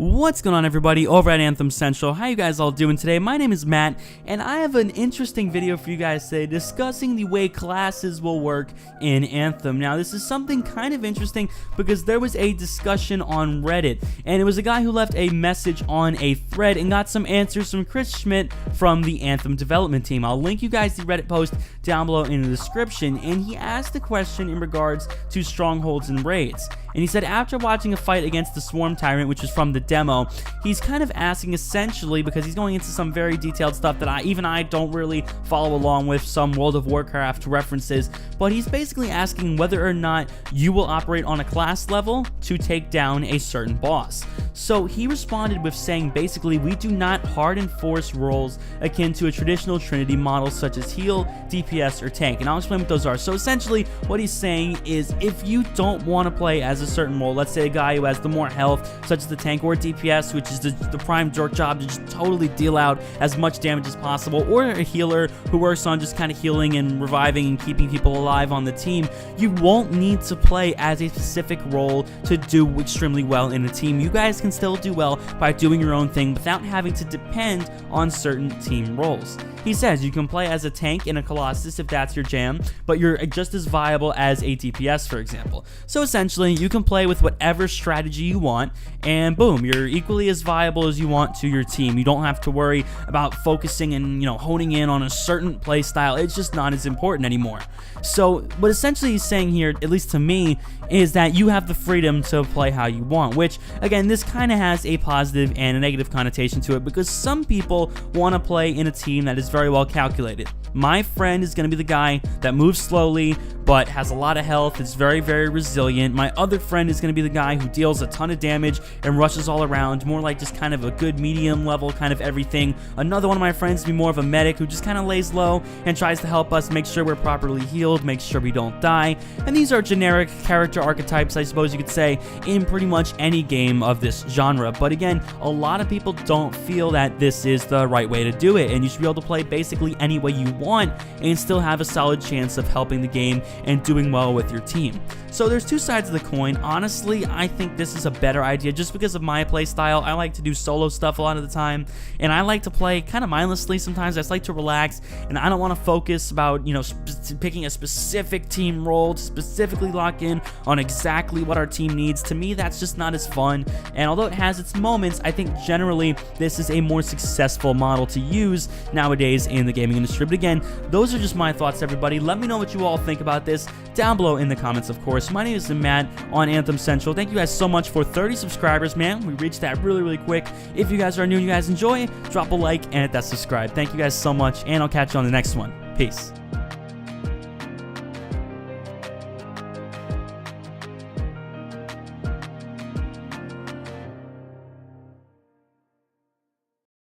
What's going on, everybody over at Anthem Central? How you guys all doing today? My name is Matt, and I have an interesting video for you guys today discussing the way classes will work in Anthem. Now, this is something kind of interesting because there was a discussion on Reddit, and it was a guy who left a message on a thread and got some answers from Chris Schmidt from the Anthem development team. I'll link you guys the Reddit post down below in the description, and he asked a question in regards to strongholds and raids. And he said after watching a fight against the Swarm Tyrant, which is from the demo, he's kind of asking essentially, because he's going into some very detailed stuff that I don't really follow along with, some World of Warcraft references, but he's basically asking whether or not you will operate on a class level to take down a certain boss. So he responded with saying basically we do not hard enforce roles akin to a traditional Trinity model such as heal, DPS, or tank, and I'll explain what those are. So essentially what he's saying is if you don't want to play as a certain role, let's say a guy who has the more health such as the tank or DPS, which is the prime jerk job to just totally deal out as much damage as possible, or a healer who works on just kind of healing and reviving and keeping people alive on the team, you won't need to play as a specific role to do extremely well in a team. You guys can still do well by doing your own thing without having to depend on certain team roles. He says you can play as a tank in a Colossus if that's your jam, but you're just as viable as a DPS, for example. So essentially, you can play with whatever strategy you want, and boom, you're equally as viable as you want to your team. You don't have to worry about focusing and, honing in on a certain play style. It's just not as important anymore. So what essentially he's saying here, at least to me, is that you have the freedom to play how you want, which, again, this kind of has a positive and a negative connotation to it because some people want to play in a team that is very well calculated. My friend is going to be the guy that moves slowly but has a lot of health, is very, very resilient. My other friend is going to be the guy who deals a ton of damage and rushes all around, more like just kind of a good medium level kind of everything. Another one of my friends will be more of a medic who just kind of lays low and tries to help us make sure we're properly healed, make sure we don't die. And these are generic character archetypes, I suppose you could say, in pretty much any game of this genre. But again, a lot of people don't feel that this is the right way to do it, and you should be able to play basically any way you want and still have a solid chance of helping the game and doing well with your team. So there's two sides of the coin. Honestly, I think this is a better idea just because of my play style. I like to do solo stuff a lot of the time, and I like to play kind of mindlessly sometimes. I just like to relax, and I don't want to focus about, picking a specific team role to specifically lock in on exactly what our team needs. To me, that's just not as fun, and although it has its moments, I think generally this is a more successful model to use nowadays in the gaming industry. But again, those are just my thoughts, everybody. Let me know what you all think about this down below in the comments, of course. My name is Matt on Anthem Central. Thank you guys so much for 30 subscribers, man. We reached that really, really quick. If you guys are new and you guys enjoy, drop a like and hit that subscribe. Thank you guys so much, and I'll catch you on the next one. Peace.